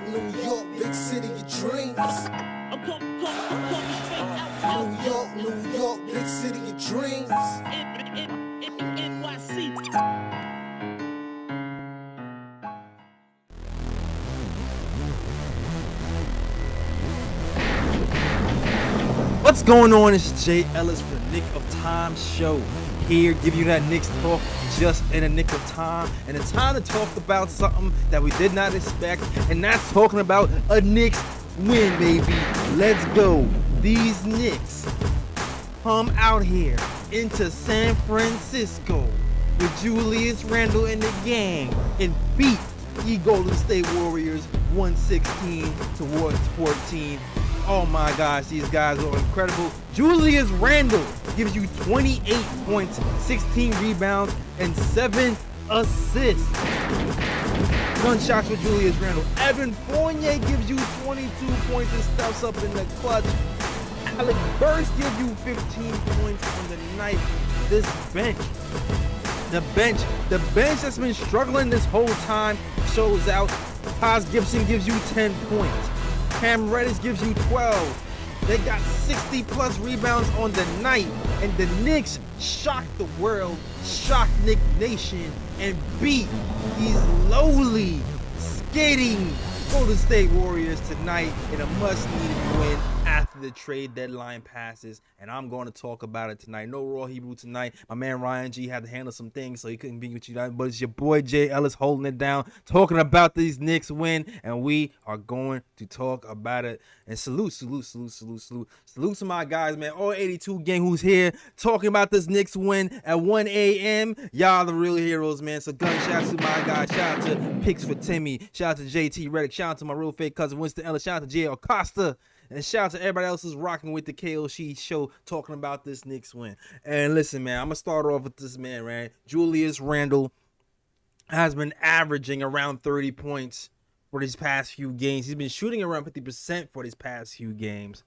New York, big city of dreams. New York, big city of dreams. NYC. What's going on? It's Jay Ellis for the Nick of Time show. Here, give you that Knicks talk just in a nick of time. And it's time to talk about something that we did not expect. And that's talking about a Knicks win, baby. Let's go. These Knicks come out here into San Francisco with Julius Randle and the gang and beat the Golden State Warriors 116 towards 14. Oh my gosh, these guys are incredible. Julius Randle gives you 28 points, 16 rebounds, and 7 assists. Gunshots for Julius Randle. Evan Fournier gives you 22 points and steps up in the clutch. Alec Burks gives you 15 points on the night. This bench, the bench that's been struggling this whole time shows out. Taj Gibson gives you 10 points. Cam Reddish gives you 12. They got 60 plus rebounds on the night, and the Knicks shocked the world, shocked Knick Nation, and beat these lowly, skating Golden State Warriors tonight in a must-needed win after the trade deadline passes, and I'm going to talk about it tonight. No Raw Hebrew tonight. My man Ryan G had to handle some things, so he couldn't be with you tonight, but it's your boy Jay Ellis holding it down, talking about these Knicks win, and we are going to talk about it. And salute to my guys, man. All 82 gang who's here talking about this Knicks win at 1 a.m. Y'all the real heroes, man. So gunshots to my guys. Shout out to Picks for Timmy. Shout out to JT Reddick. Shout out to my real fake cousin Winston Ellis. Shout out to JL Costa. And shout out to everybody else who's rocking with the KOT show talking about this Knicks win. And listen, man, I'm going to start off with this man, right? Julius Randle has been averaging around 30 points for these past few games. He's been shooting around 50% for these past few games.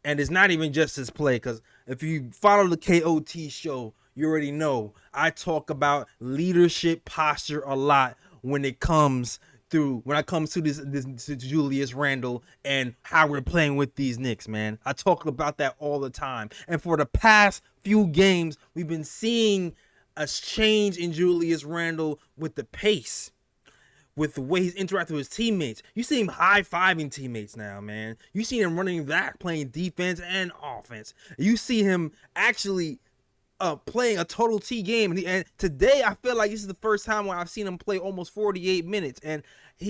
And it's not even just his play, because if you follow the KOT show, you already know I talk about leadership posture a lot when it comes to this to Julius Randle and how we're playing with these Knicks, man. I talk about that all the time. And for the past few games, we've been seeing a change in Julius Randle with the pace, with the way he's interacting with his teammates. You see him high-fiving teammates now, man. You see him running back, playing defense and offense. You see him actually playing a total T game. And today, I feel like this is the first time where I've seen him play almost 48 minutes. And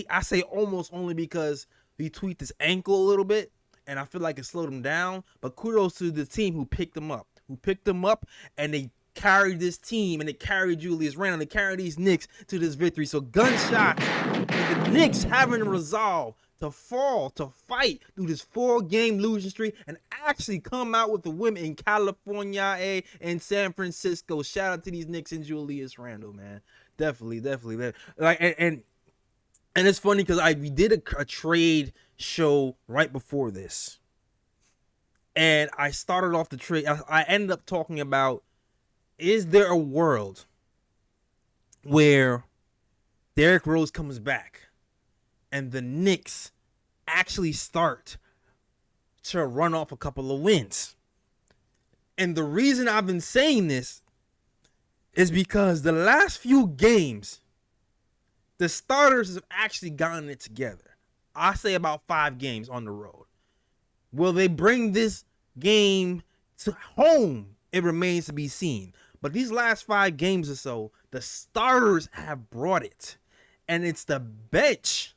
I say almost only because he tweaked his ankle a little bit, and I feel like it slowed him down. But kudos to the team who picked him up. And they carried this team, and they carried Julius Randle, they carried these Knicks to this victory. So gunshots, and the Knicks having the resolve to fight through this 4-game losing streak and actually come out with the win in California and San Francisco. Shout out to these Knicks and Julius Randle, man. Definitely, man. Like and it's funny because we did a trade show right before this, and I started off the trade. I ended up talking about, is there a world where Derrick Rose comes back and the Knicks actually start to run off a couple of wins? And the reason I've been saying this is because the last few games, the starters have actually gotten it together. I say about 5 games on the road. Will they bring this game to home? It remains to be seen. But these last 5 games or so, the starters have brought it. And it's the bench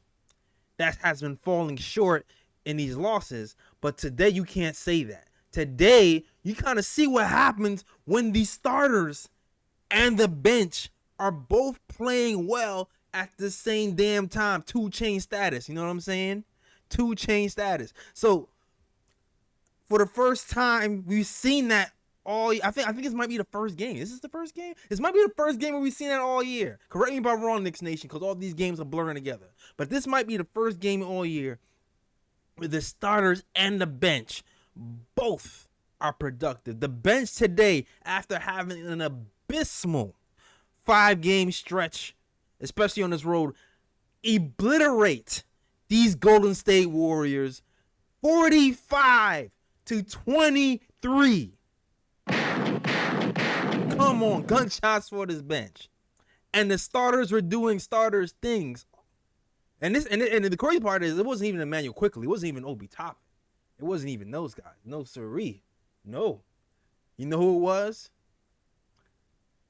that has been falling short in these losses. But today you can't say that. Today you kind of see what happens when the starters and the bench are both playing well at the same damn time. 2-chain status, you know what I'm saying? 2-chain status. So for the first time, we've seen that all. I think this might be the first game. Is this the first game? This might be the first game where we've seen that all year. Correct me if I'm wrong, Knicks Nation, because all these games are blurring together. But this might be the first game all year where the starters and the bench both are productive. The bench today, after having an abysmal 5-game stretch, especially on this road, obliterate these Golden State Warriors 45-23. Come on, gunshots for this bench. And the starters were doing starters things. And the crazy part is it wasn't even Emmanuel Quickly. It wasn't even Obi Toppin. It wasn't even those guys. No siree. No. You know who it was?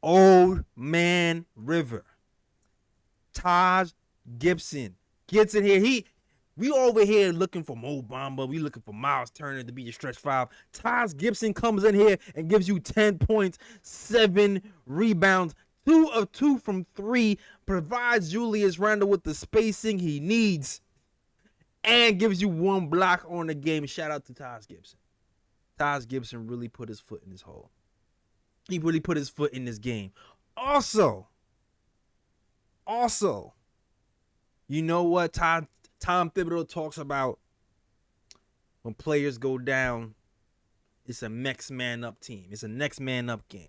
Old Man River. Taj Gibson gets in here. We over here looking for Mo Bamba. We looking for Miles Turner to be your stretch five. Taj Gibson comes in here and gives you 10 points, 7 rebounds, 2 of 2 from 3, provides Julius Randle with the spacing he needs, and gives you 1 block on the game. Shout out to Taj Gibson. Taj Gibson really put his foot in his hole. He really put his foot in this game. Also, you know what Tom Thibodeau talks about when players go down, it's a next man up team. It's a next man up game.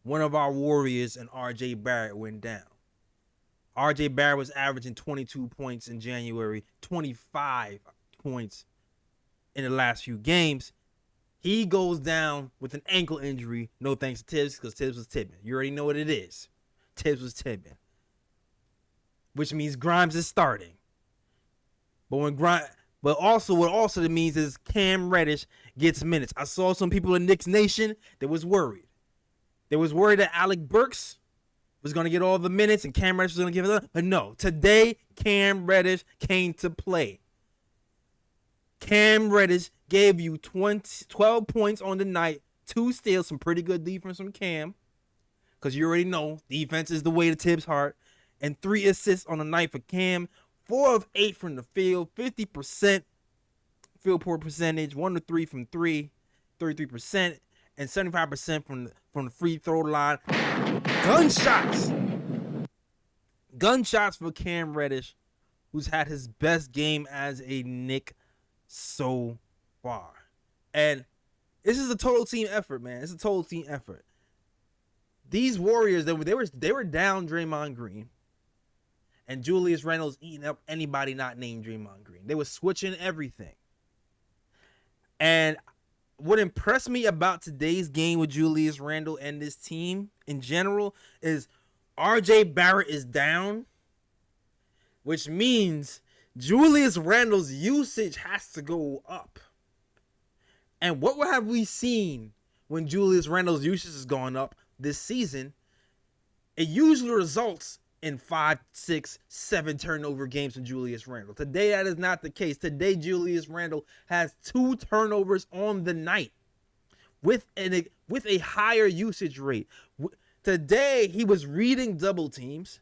One of our Warriors and R.J. Barrett went down. R.J. Barrett was averaging 22 points in January, 25 points in the last few games. He goes down with an ankle injury. No thanks to Tibbs, because Tibbs was tipping. You already know what it is. Tibbs was tipping. Which means Grimes is starting. But also what also that means is Cam Reddish gets minutes. I saw some people in Knicks Nation that was worried. They was worried that Alec Burks was going to get all the minutes and Cam Reddish was going to give it up. But no, today Cam Reddish came to play. Cam Reddish gave you 12 points on the night, 2 steals, some pretty good defense from Cam. Because you already know defense is the way to Tibbs' heart. And 3 assists on the night for Cam. 4 of 8 from the field, 50% field goal percentage, 1 of 3 from 3, 33%, and 75% from the free throw line. Gunshots for Cam Reddish, who's had his best game as a Knick so far. And this is a total team effort, man. It's a total team effort. These Warriors, they were down Draymond Green. And Julius Randle's eating up anybody not named Draymond Green. They were switching everything. And what impressed me about today's game with Julius Randle and this team in general is R.J. Barrett is down, which means Julius Randle's usage has to go up. And what have we seen when Julius Randle's usage has gone up this season? It usually results in 5, 6, 7 turnover games from Julius Randle. Today, that is not the case. Today, Julius Randle has 2 turnovers on the night with a higher usage rate. Today, he was reading double teams.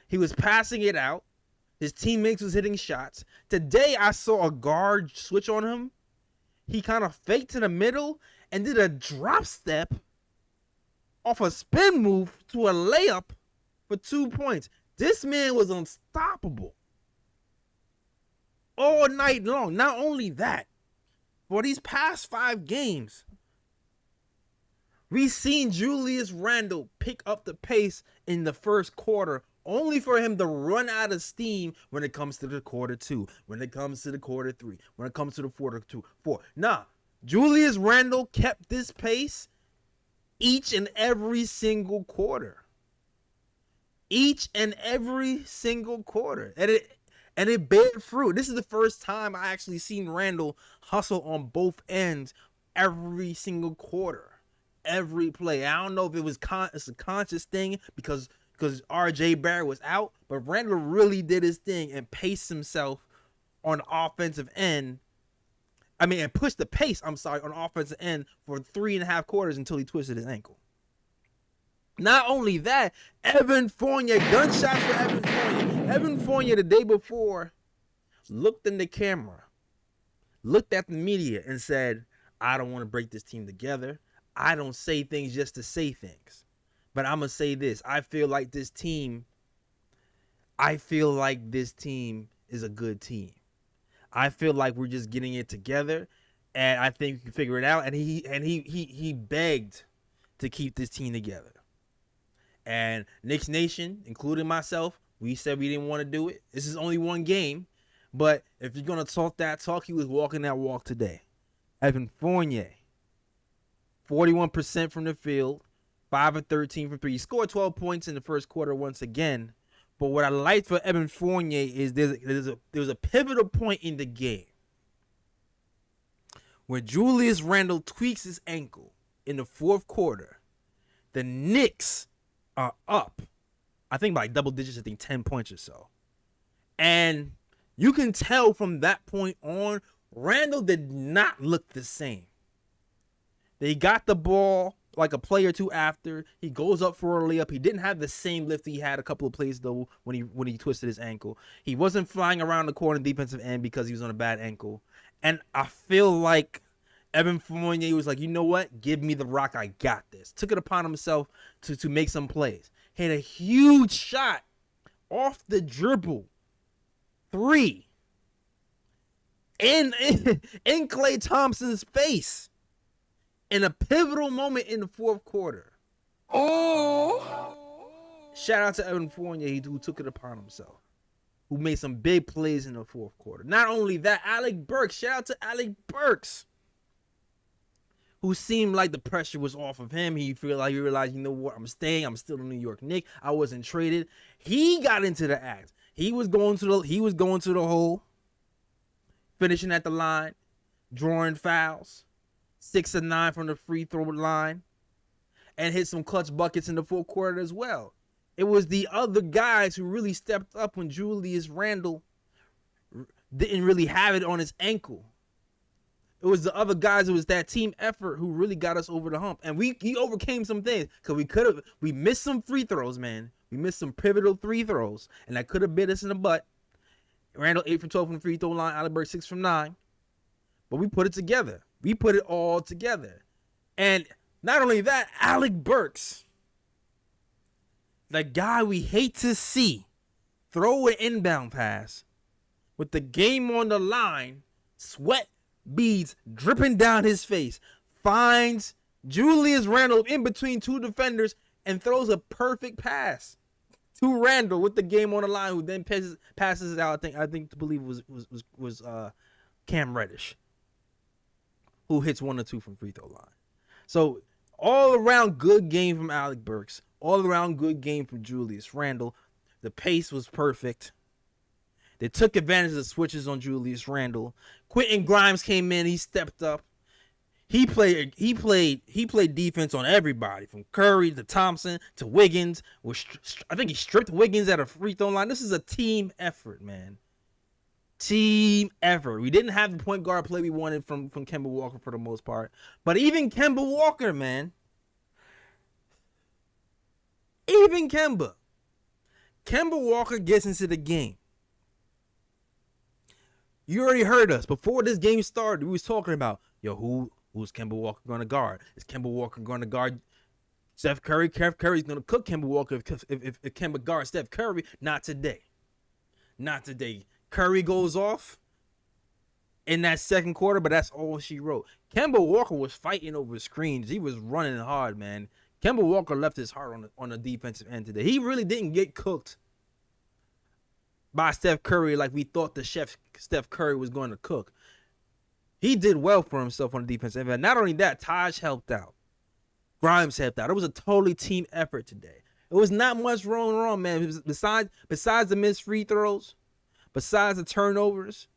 He was passing it out. His teammates was hitting shots. Today, I saw a guard switch on him. He kind of faked to the middle and did a drop step off a spin move to a layup for 2 points. This man was unstoppable all night long. Not only that, for these past 5 games, we've seen Julius Randle pick up the pace in the first quarter, only for him to run out of steam when it comes to the quarter 2, when it comes to the quarter 3, when it comes to the quarter 4. Nah, Julius Randle kept this pace each and every single quarter. Each and every single quarter. And it bared fruit. This is the first time I actually seen Randle hustle on both ends every single quarter. Every play. I don't know if it was it's a conscious thing because R.J. Barrett was out, but Randle really did his thing and paced himself on the offensive end. And pushed the pace, on the offensive end for 3.5 quarters until he twisted his ankle. Not only that, Evan Fournier, gunshots for Evan Fournier. Evan Fournier the day before looked in the camera, looked at the media and said, I don't want to break this team together. I don't say things just to say things. But I'm going to say this. I feel like this team is a good team. I feel like we're just getting it together, and I think we can figure it out. And he begged to keep this team together. And Knicks Nation, including myself, We said we didn't want to do it. This is only one game. But if you're going to talk that talk, he was walking that walk today. Evan Fournier, 41% from the field, 5 of 13 from 3. He scored 12 points in the first quarter once again. But what I like for Evan Fournier is there was a pivotal point in the game where Julius Randle tweaks his ankle in the fourth quarter. The Knicks are up, I think by double digits, 10 points or so. And you can tell from that point on, Randle did not look the same. They got the ball like a play or two after. He goes up for a layup. He didn't have the same lift he had a couple of plays though when he twisted his ankle. He wasn't flying around the corner defensive end because he was on a bad ankle. And I feel like Evan Fournier was like, you know what? Give me the rock. I got this. Took it upon himself to make some plays. Hit a huge shot off the dribble. 3. In Klay Thompson's face. In a pivotal moment in the fourth quarter. Oh! Shout out to Evan Fournier who took it upon himself. Who made some big plays in the fourth quarter. Not only that, Alec Burks. Shout out to Alec Burks. Who seemed like the pressure was off of him. He realized, you know what, I'm staying. I'm still a New York Knick. I wasn't traded. He got into the act. He was going to the hole, finishing at the line, drawing fouls, 6 of 9 from the free throw line, and hit some clutch buckets in the fourth quarter as well. It was the other guys who really stepped up when Julius Randle didn't really have it on his ankle. It was the other guys. It was that team effort who really got us over the hump. And he overcame some things because we missed some free throws, man. We missed some pivotal free throws, and that could have bit us in the butt. Randle 8 from 12 from the free throw line. Alec Burks 6 from 9. But we put it together. We put it all together. And not only that, Alec Burks, the guy we hate to see throw an inbound pass with the game on the line, sweat beads dripping down his face, finds Julius Randle in between two defenders and throws a perfect pass to Randle with the game on the line, who then passes it out. I believe it was Cam Reddish, who hits 1 or 2 from free throw line. So all around good game from Alec Burks, all around good game from Julius Randle. The pace was perfect. They took advantage of the switches on Julius Randle. Quentin Grimes came in. He stepped up. He played defense on everybody, from Curry to Thompson to Wiggins. I think he stripped Wiggins at a free throw line. This is a team effort, man. Team effort. We didn't have the point guard play we wanted from Kemba Walker for the most part. But even Kemba Walker, man. Even Kemba Walker gets into the game. You already heard us. Before this game started, we was talking about, who's Kemba Walker going to guard? Is Kemba Walker going to guard Steph Curry? Curry's going to cook Kemba Walker if Kemba guards Steph Curry. Not today. Not today. Curry goes off in that second quarter, but that's all she wrote. Kemba Walker was fighting over screens. He was running hard, man. Kemba Walker left his heart on the defensive end today. He really didn't get cooked by Steph Curry like we thought the chef Steph Curry was going to cook. He did well for himself on the defensive end. Not only that, Taj helped out. Grimes helped out. It was a totally team effort today. It was not much wrong, man. Besides the missed free throws, besides the turnovers,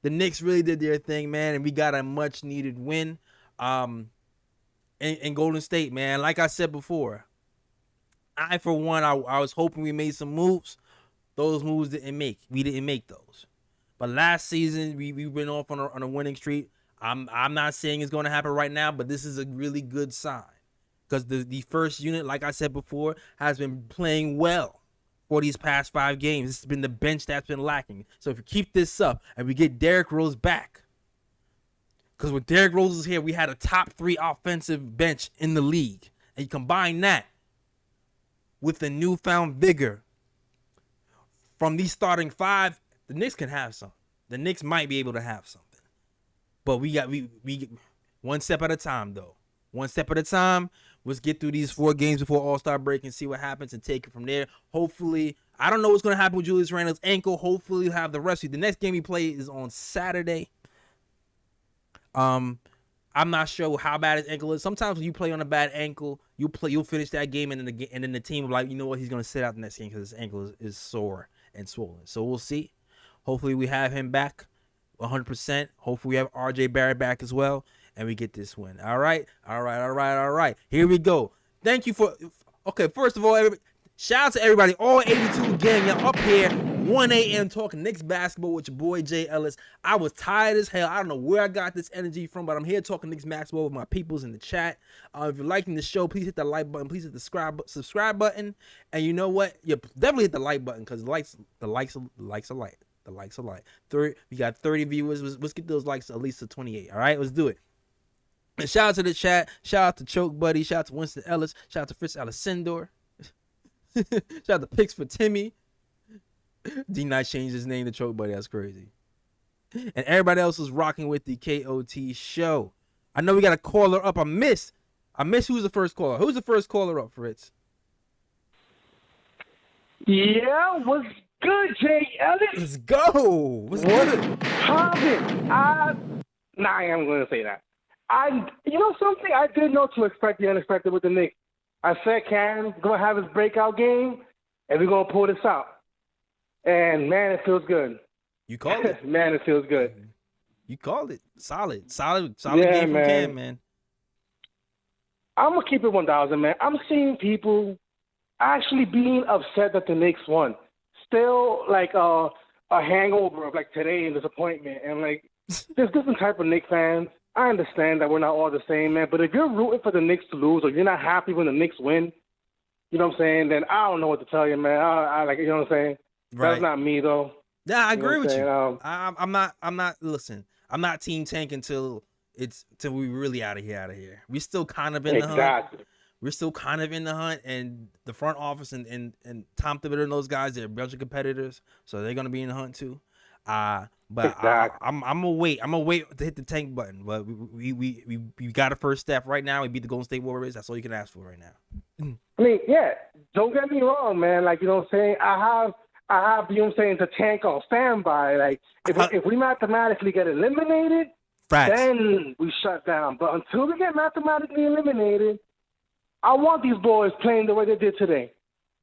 the Knicks really did their thing, man, and we got a much needed win in Golden State, man. Like I said before, for one, I was hoping we made some moves. Those moves didn't make. We didn't make those. But last season, we went off on a winning streak. I'm not saying it's going to happen right now, but this is a really good sign. Because the first unit, like I said before, has been playing well for these past 5 games. This has been the bench that's been lacking. So if we keep this up and we get Derrick Rose back, because when Derrick Rose is here, we had a top 3 offensive bench in the league. And you combine that with the newfound vigor from these starting 5, the Knicks can have something. The Knicks might be able to have something. But we one step at a time, though. One step at a time. Let's get through these 4 games before All-Star break and see what happens and take it from there. Hopefully, I don't know what's going to happen with Julius Randle's ankle. Hopefully, he'll have the rest. The next game he plays is on Saturday. I'm not sure how bad his ankle is. Sometimes when you play on a bad ankle, you'll finish that game, and then the team will be like, you know what, he's going to sit out the next game because his ankle is sore and swollen. So we'll see. Hopefully, we have him back 100%. Hopefully, we have R.J. Barrett back as well. And we get this win. All right. Here we go. Thank you for. Okay, first of all, shout out to everybody. All 82 gang, y'all up here, 1 a.m. talking Knicks basketball with your boy Jay Ellis. I was tired as hell. I don't know where I got this energy from, but I'm here talking Knicks basketball with my peoples in the chat. If you're liking the show, please hit the like button. Please hit the subscribe button. And you know what? You definitely hit the like button because the likes are light. The likes are light. We got 30 viewers. Let's get those likes at least to 28. All right, let's do it. And shout out to the chat. Shout out to Choke Buddy. Shout out to Winston Ellis. Shout out to Fritz Alessandor. Shout out to Picks for Timmy. D Nice changed his name to Choke Buddy. That's crazy. And everybody else is rocking with the KOT show. I know we got a caller up. I missed who's the first caller. Who's the first caller up, Fritz? Yeah, what's good, Jay Ellis? Let's go. What's good? I am going to say that. You know something? I didn't know to expect the unexpected with the Knicks. I said Cam's going to have his breakout game, and we're going to pull this out. And, man, it feels good. You called it. Man, it feels good. You called it. Solid yeah, game from Cam, man. I'm going to keep it 1,000, man. I'm seeing people actually being upset that the Knicks won. Still, like, a hangover of, like, today and disappointment. And, like, there's different type of Knicks fans. I understand that we're not all the same, man. But if you're rooting for the Knicks to lose or you're not happy when the Knicks win, you know what I'm saying, then I don't know what to tell you, man. I like, you know what I'm saying? Right. That's not me, though. Yeah, I agree with you. I'm not, listen, I'm not team tank until we really out of here. We're still kind of in the hunt. We're still kind of in the hunt, and the front office and Tom Thibodeau and those guys, they're a bunch of competitors, so they're going to be in the hunt too. But exactly. I'm gonna wait. I'm gonna wait to hit the tank button. But we got a first step right now. We beat the Golden State Warriors. That's all you can ask for right now. I mean, yeah. Don't get me wrong, man. Like, you know what I'm saying. I have, you know what I'm saying, the tank on standby. Like, if we mathematically get eliminated, then we shut down. But until we get mathematically eliminated, I want these boys playing the way they did today.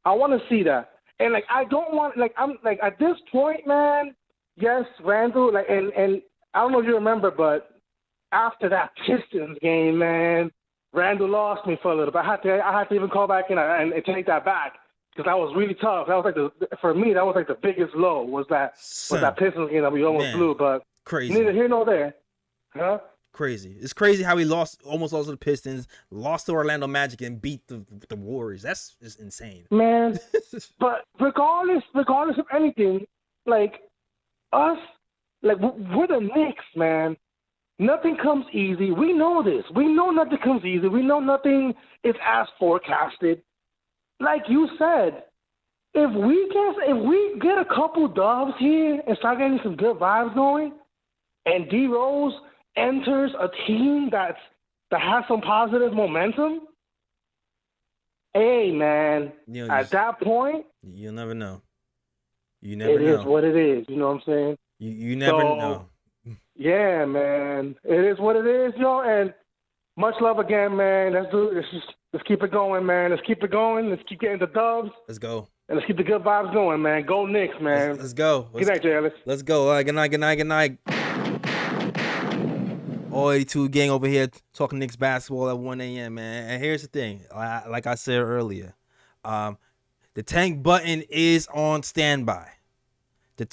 I want to see that. And like, I don't want, like, I'm like, at this point, man. Yes, Randle, like, and I don't know if you remember, but after that Pistons game, man, Randle lost me for a little bit. I had to even call back in and take that back because that was really tough. That was like for me, that was like the biggest low was that Pistons game that we almost blew. But crazy, neither here nor there, huh? Crazy. It's crazy how we almost lost to the Pistons, lost to Orlando Magic, and beat the Warriors. That's just insane, man. But regardless of anything, like. Us, like, we're the Knicks, man. Nothing comes easy. We know this. We know nothing comes easy. We know nothing is as forecasted. Like you said, if we get a couple dubs here and start getting some good vibes going, and D Rose enters a team that has some positive momentum, hey, man, at that point, you'll never know. You never know. It is what it is. You know what I'm saying? You never know. Yeah, man. It is what it is, yo. And much love again, man. Let's keep it going, man. Let's keep it going. Let's keep getting the dubs. Let's go. And let's keep the good vibes going, man. Go Knicks, man. Let's go. Good night, Jay Ellis. Let's go. All right, good night. All 82 gang over here talking Knicks basketball at 1 a.m., man. And here's the thing. Like I said earlier, the tank button is on standby. The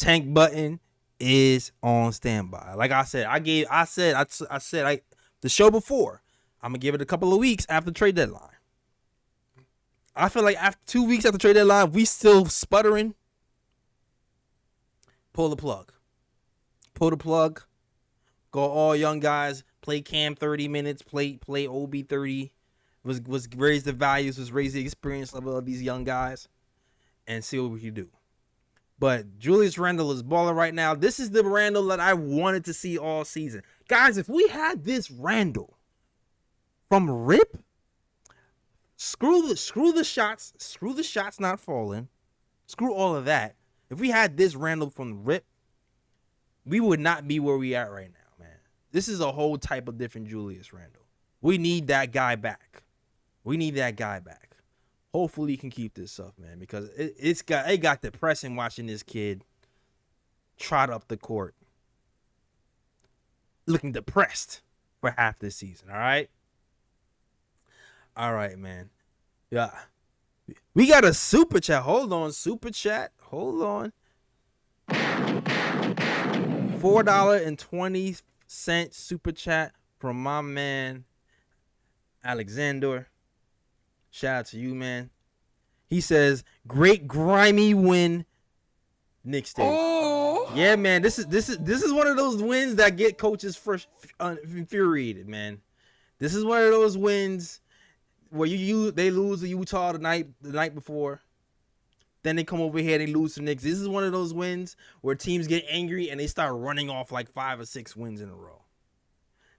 show before. I'm gonna give it a couple of weeks after trade deadline. I feel like after 2 weeks after trade deadline, we still sputtering. Pull the plug. Go all young guys. Play Cam 30 minutes. Play OB 30. Was raise the values. Was raise the experience level of these young guys. And see what we can do. But Julius Randle is balling right now. This is the Randle that I wanted to see all season. Guys, if we had this Randle from RIP, Screw the shots not falling. Screw all of that. If we had this Randle from the rip, we would not be where we at right now, man. This is a whole type of different Julius Randle. We need that guy back. Hopefully he can keep this up, man, because it got depressing watching this kid trot up the court looking depressed for half the season, all right? All right, man. Yeah. We got a super chat. Hold on, super chat. Hold on. $4.20 super chat from my man Alexander. Shout out to you, man. He says, "Great grimy win, Knicks State." Oh. Yeah, man. This is one of those wins that get coaches first infuriated, man. This is one of those wins where they lose to Utah the night before. Then they come over here, they lose to Knicks. This is one of those wins where teams get angry and they start running off like 5 or 6 wins in a row.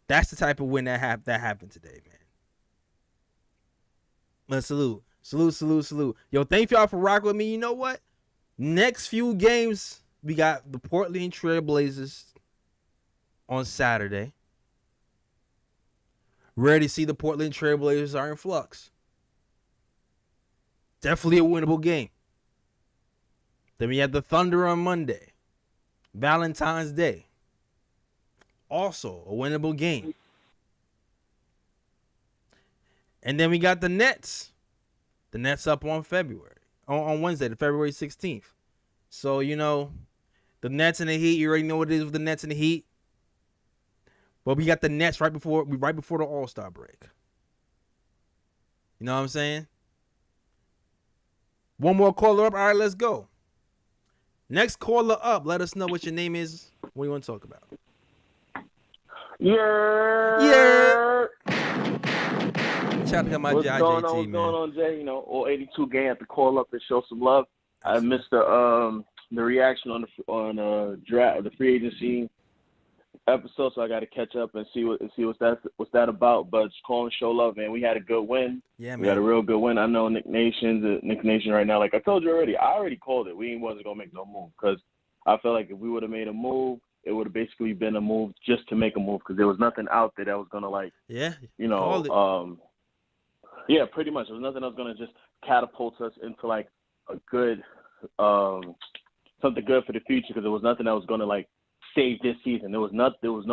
That's the type of win that happened today, man. Let's salute. Yo, thank y'all for rocking with me. You know what? Next few games, we got the Portland Trail Blazers on Saturday. Ready to see the Portland Trail Blazers are in flux. Definitely a winnable game. Then we have the Thunder on Monday. Valentine's Day. Also a winnable game. And then we got the Nets. The Nets up on Wednesday, the February 16th. So, the Nets and the Heat, you already know what it is with the Nets and the Heat. But we got the Nets right before the All-Star break. You know what I'm saying? One more caller up. All right, let's go. Next caller up. Let us know what your name is. What do you want to talk about? Yeah. Shout out to my JT, man. What's going on, Jay? All 82 game have to call up and show some love. I missed the reaction on the draft, the free agency episode, so I got to catch up and see what's that about. But just call and show love, man. We had a good win. Yeah, man. We had a real good win. I know Knick Nation right now. Like I told you already, I already called it. We wasn't gonna make no move because I felt like if we would have made a move, it would have basically been a move just to make a move because there was nothing out there that was gonna yeah, pretty much. There was nothing that was gonna just catapult us into like a good something good for the future because there was nothing that was gonna like save this season. There was no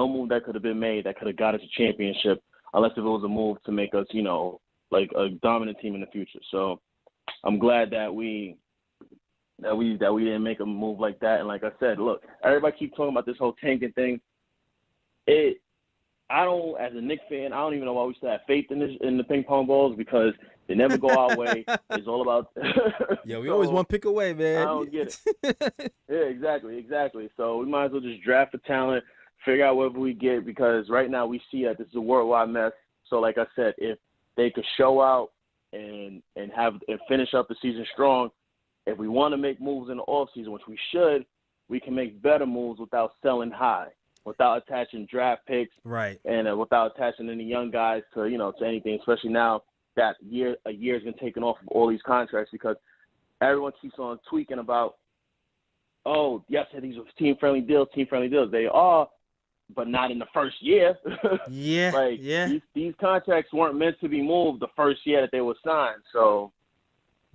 move that could have been made that could have got us a championship unless if it was a move to make us, like a dominant team in the future. So I'm glad that we didn't make a move like that. And like I said, look, everybody keep talking about this whole tanking thing. As a Knicks fan, I don't even know why we still have faith in the ping pong balls because they never go our way. It's all about yeah, we always one pick away, man. I don't get it. Yeah, exactly. So we might as well just draft for talent, figure out whatever we get because right now we see that this is a worldwide mess. So like I said, if they could show out and finish up the season strong, if we want to make moves in the offseason, which we should, we can make better moves without selling high, without attaching draft picks, right? And without attaching any young guys to to anything, especially now that a year's been taken off of all these contracts because everyone keeps on tweaking about, oh, yes, these are team-friendly deals. They are, but not in the first year. Yeah, These contracts weren't meant to be moved the first year that they were signed. So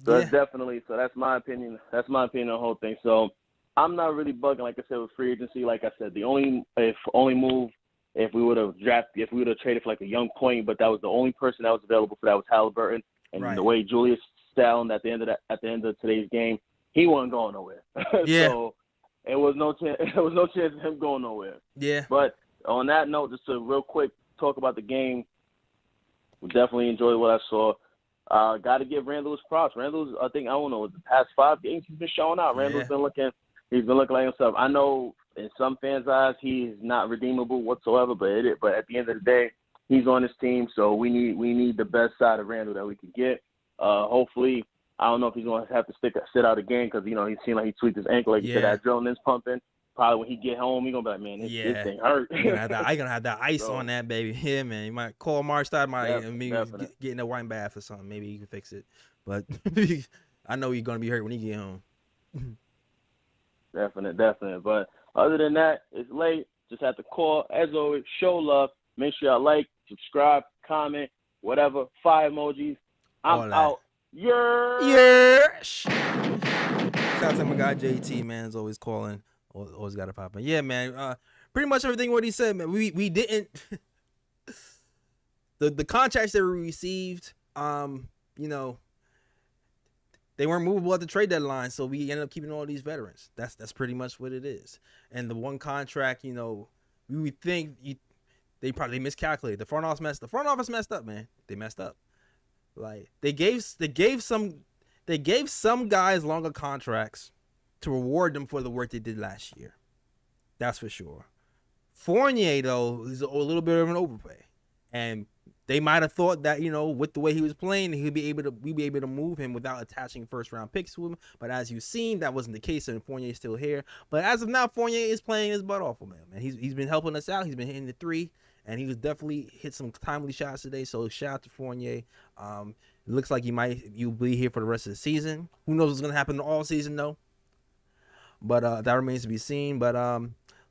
that's definitely, so that's my opinion. That's my opinion on the whole thing. So I'm not really bugging, like I said, with free agency. Like I said, the only move if we would have traded for like a young point, but that was the only person that was available for that was Halliburton. And the way Julius sound at the end of today's game, he wasn't going nowhere. Yeah. So it was no chance of him going nowhere. Yeah. But on that note, just to real quick talk about the game, we definitely enjoyed what I saw. Got to give Randle his props. Randle's, I don't know, the past 5 games he's been showing out. Randle's been looking like himself. I know in some fans' eyes he's not redeemable whatsoever, but at the end of the day, he's on his team, so we need the best side of Randle that we can get. Hopefully, I don't know if he's going to have to sit out a game because, he seemed like he tweaked his ankle. Like you said, that adrenaline's pumping. probably when he get home, he gonna be like, man, this thing hurt. I gonna have that ice on that, baby. Yeah, man. You might call Mark Stoudemire, maybe get in a wine bath or something. Maybe he can fix it. But I know he's gonna be hurt when he get home. Definite. But other than that, it's late. Just have to call. As always, show love. Make sure y'all like, subscribe, comment, whatever. Fire emojis. I'm out. Yeah. Shout out to my guy JT, man. Is always calling. Always got to pop in. Yeah, man. Pretty much everything what he said, man. We didn't. the contracts that we received, you know, they weren't movable at the trade deadline, so we ended up keeping all these veterans. That's pretty much what it is. And the one contract, you know, we would think they probably miscalculated. The front office messed up, man. They messed up. Like they gave some guys longer contracts to reward them for the work they did last year. That's for sure. Fournier, though, is a little bit of an overpay. And they might have thought that, you know, with the way he was playing, we'd be able to move him without attaching first-round picks to him. But as you've seen, that wasn't the case, and Fournier is still here. But as of now, Fournier is playing his butt off, man. He's been helping us out. He's been hitting the three, and he was definitely hit some timely shots today. So shout out to Fournier. It looks like you'll be here for the rest of the season. Who knows what's gonna happen all season, though. But that remains to be seen. But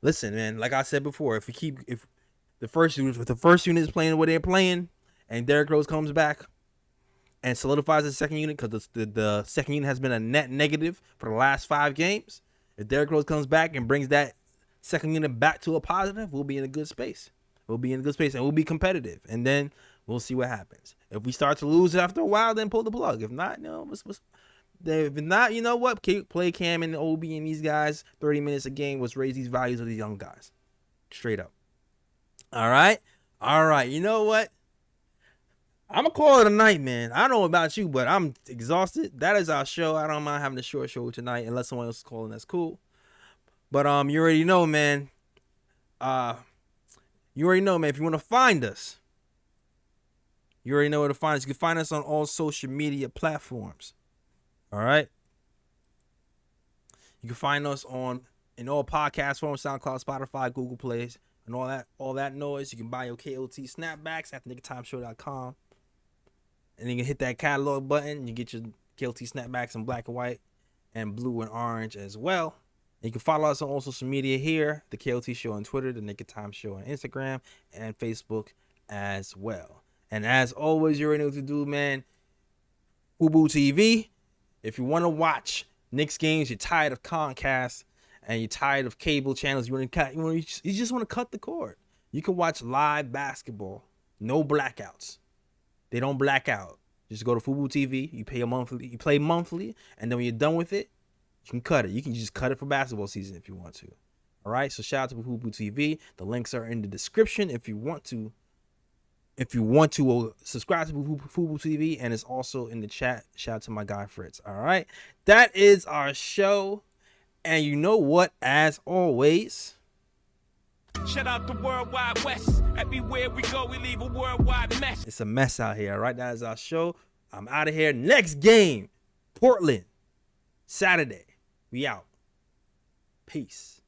listen, man, like I said before, if the first unit is playing the way they're playing, and Derrick Rose comes back and solidifies the second unit, because the second unit has been a net negative for the last 5 games. If Derrick Rose comes back and brings that second unit back to a positive, we'll be in a good space. And we'll be competitive. And then we'll see what happens. If we start to lose after a while, then pull the plug. If not, you know what? Play Cam and Obi and these guys 30 minutes a game. Let's raise these values of these young guys. Straight up. All right. You know what? I'm going to call it a night, man. I don't know about you, but I'm exhausted. That is our show. I don't mind having a short show tonight unless someone else is calling. That's cool. But you already know, man. If you want to find us, you already know where to find us. You can find us on all social media platforms. All right. You can find us in all podcast forms: SoundCloud, Spotify, Google Plays, and all that noise. You can buy your KOT snapbacks at knicktimeshow.com. And you can hit that catalog button. You get your KOT snapbacks in black and white and blue and orange as well. And you can follow us on all social media here: the KOT Show on Twitter, the Knick of Time Show on Instagram, and Facebook as well. And as always, you already know what to do, man. Fubu TV. If you want to watch Knicks games, you're tired of Comcast and you're tired of cable channels, you just want to cut the cord. You can watch live basketball, no blackouts. They don't black out. Just go to Fubu TV. You play monthly, and then when you're done with it, you can cut it. You can just cut it for basketball season if you want to. All right. So shout out to Fubu TV. The links are in the description if you want to. Subscribe to Fubu TV, and it's also in the chat. Shout out to my guy Fritz. All right, that is our show, and you know what? As always, shout out the Worldwide West. Everywhere we go, we leave a worldwide mess. It's a mess out here. All right, that is our show. I'm out of here. Next game, Portland, Saturday. We out. Peace.